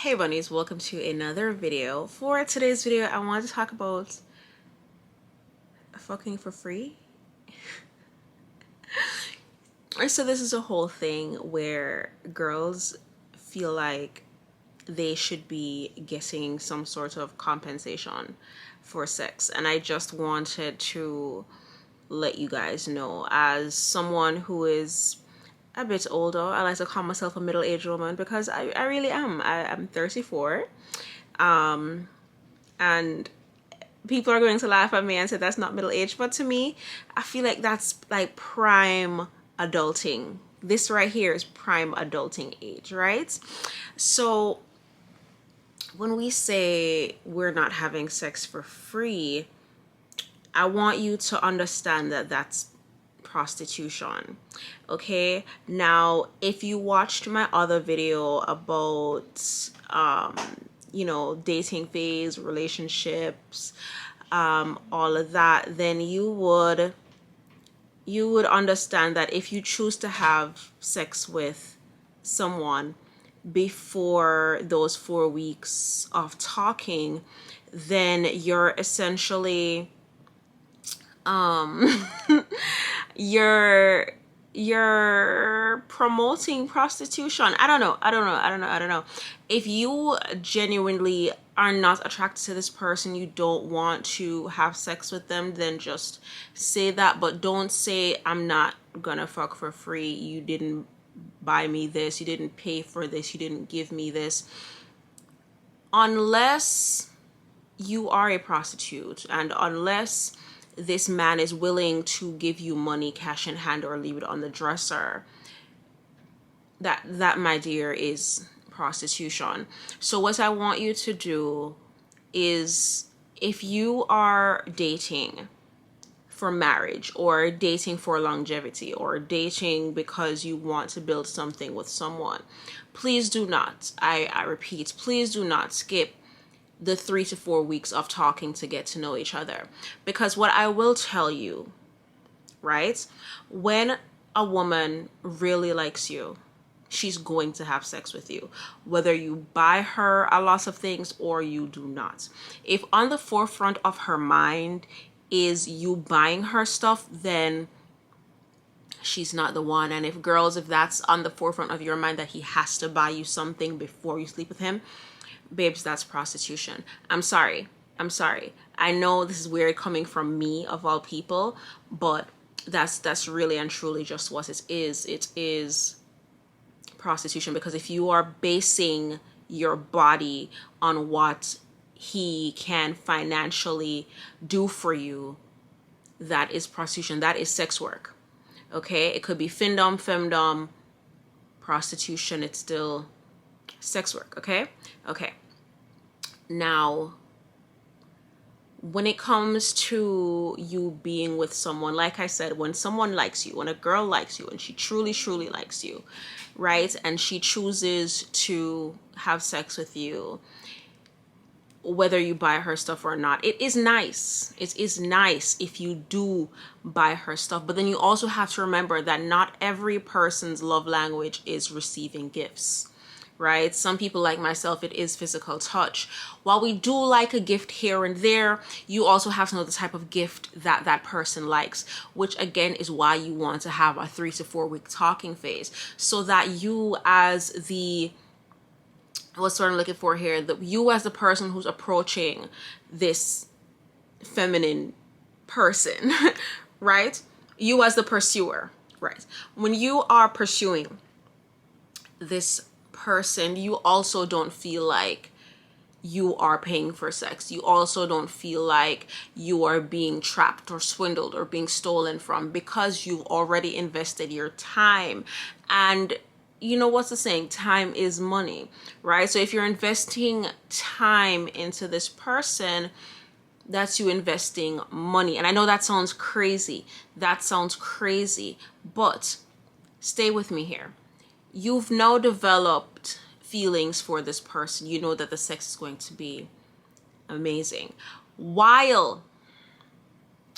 Hey bunnies, welcome to another video. For today's video, I want to talk about fucking for free. So this is a whole thing where girls feel like they should be getting some sort of compensation for sex, and I just wanted to let you guys know, as someone who is a bit older, I like to call myself a middle-aged woman because I really am. I'm 34. And people are going to laugh at me and say that's not middle age, but to me, I feel like that's like prime adulting. This right here is prime adulting age, right? So when we say we're not having sex for free, I want you to understand that that's prostitution. Okay, now if you watched my other video about dating phase, relationships, all of that, then you would understand that if you choose to have sex with someone before those 4 weeks of talking, then you're essentially you're promoting prostitution. I don't know. If you genuinely are not attracted to this person, you don't want to have sex with them, then just say that. But don't say, I'm not gonna fuck for free. You didn't buy me this. You didn't pay for this. You didn't give me this. Unless you are a prostitute, and unless this man is willing to give you money cash in hand or leave it on the dresser, that my dear is prostitution. So what I want you to do is, if you are dating for marriage or dating for longevity or dating because you want to build something with someone, please do not, I repeat, please do not skip the 3 to 4 weeks of talking to get to know each other. Because what I will tell you, right, when a woman really likes you, she's going to have sex with you, whether you buy her a lot of things or you do not. If on the forefront of her mind is you buying her stuff, then she's not the one. And if that's on the forefront of your mind, that he has to buy you something before you sleep with him, babes, that's prostitution. I'm sorry. I know this is weird coming from me of all people, but that's really and truly just what it is. It is prostitution, because if you are basing your body on what he can financially do for you, that is prostitution. That is sex work. Okay? It could be findom, femdom, prostitution. It's still sex work. Okay? Now, when it comes to you being with someone, like I said, when someone likes you, when a girl likes you and she truly likes you, right, and she chooses to have sex with you, whether you buy her stuff or not, it is nice. It is nice if you do buy her stuff. But then you also have to remember that not every person's love language is receiving gifts. Right? Some people, like myself, it is physical touch. While we do like a gift here and there, you also have to know the type of gift that that person likes, which again is why you want to have a 3 to 4 week talking phase, so that you as the, what's what I'm looking for here, that you as the person who's approaching this feminine person, right? You as the pursuer, right? When you are pursuing this person, you also don't feel like you are paying for sex. You also don't feel like you are being trapped or swindled or being stolen from, because you've already invested your time. And you know what's the saying? Time is money, right? So if you're investing time into this person, that's you investing money. And I know that sounds crazy. But stay with me here. You've now developed feelings for this person. You know that the sex is going to be amazing. While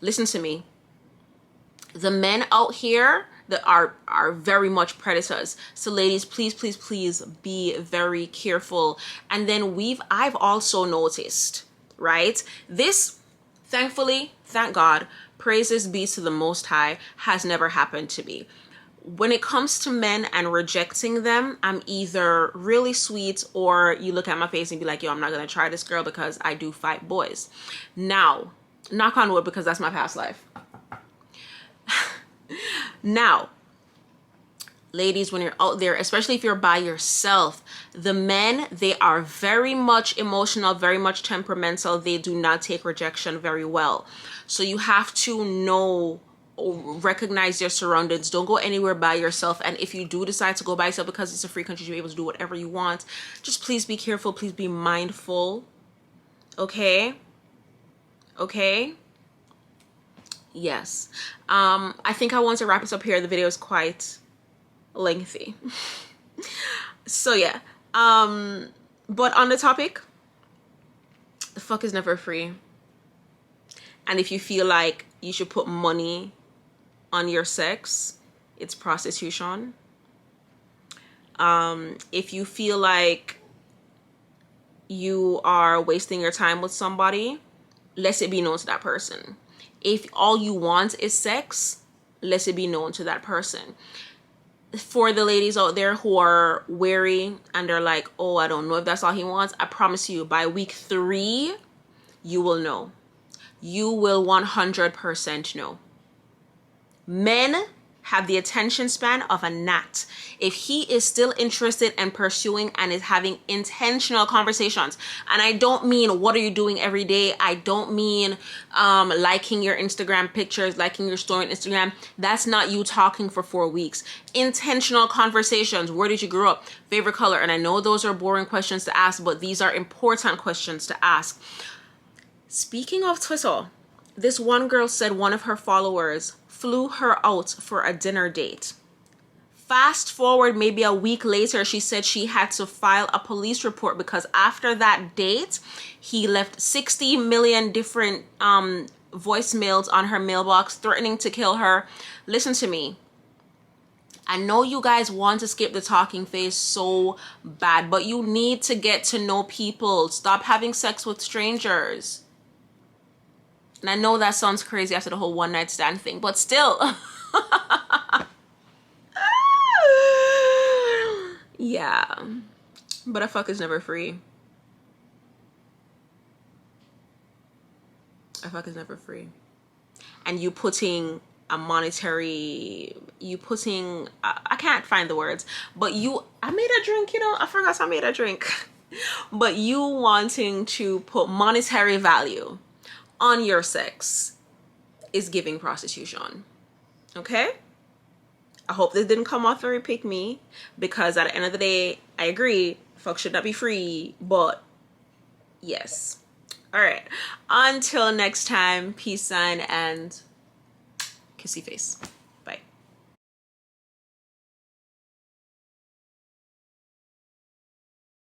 Listen to me. The men out here that are very much predators. So ladies, please, please, please be very careful. And then I've also noticed, right? This, thankfully, thank God, praises be to the Most High, has never happened to me. When it comes to men and rejecting them, I'm either really sweet, or you look at my face and be like, yo, I'm not gonna try this girl because I do fight boys. Now, knock on wood, because that's my past life. Now, ladies, when you're out there, especially if you're by yourself, the men, they are very much emotional, very much temperamental. They do not take rejection very well. So you have to know, recognize your surroundings. Don't go anywhere by yourself. And if you do decide to go by yourself, because it's a free country to be able to do whatever you want, just please be careful. Please be mindful. Okay? Okay? Yes. I think I want to wrap this up here. The video is quite lengthy. So yeah. But on the topic, the fuck is never free. And if you feel like you should put money on your sex, it's prostitution. If you feel like you are wasting your time with somebody, let it be known to that person. If all you want is sex, let it be known to that person. For the ladies out there who are wary and they're like, oh, I don't know if that's all he wants, I promise you, by week 3, you will know. You will 100% know. Men have the attention span of a gnat. If he is still interested and pursuing and is having intentional conversations, and I don't mean what are you doing every day, I don't mean liking your Instagram pictures, liking your story on Instagram. That's not you talking for 4 weeks. Intentional conversations. Where did you grow up? Favorite color? And I know those are boring questions to ask, but these are important questions to ask. Speaking of Twitter, this one girl said one of her followers flew her out for a dinner date. Fast forward maybe a week later, she said she had to file a police report because after that date, he left 60 million different voicemails on her mailbox threatening to kill her. Listen to me. I know you guys want to skip the talking phase so bad, but you need to get to know people. Stop having sex with strangers. And I know that sounds crazy after the whole one night stand thing, but still. Yeah. But a fuck is never free. A fuck is never free. And you putting a monetary, I can't find the words, but I made a drink, I forgot I made a drink. But you wanting to put monetary value on your sex is giving prostitution. Okay? I hope this didn't come off very pick me, because at the end of the day, I agree, fuck should not be free, but yes. All right. Until next time, peace, sign, and kissy face.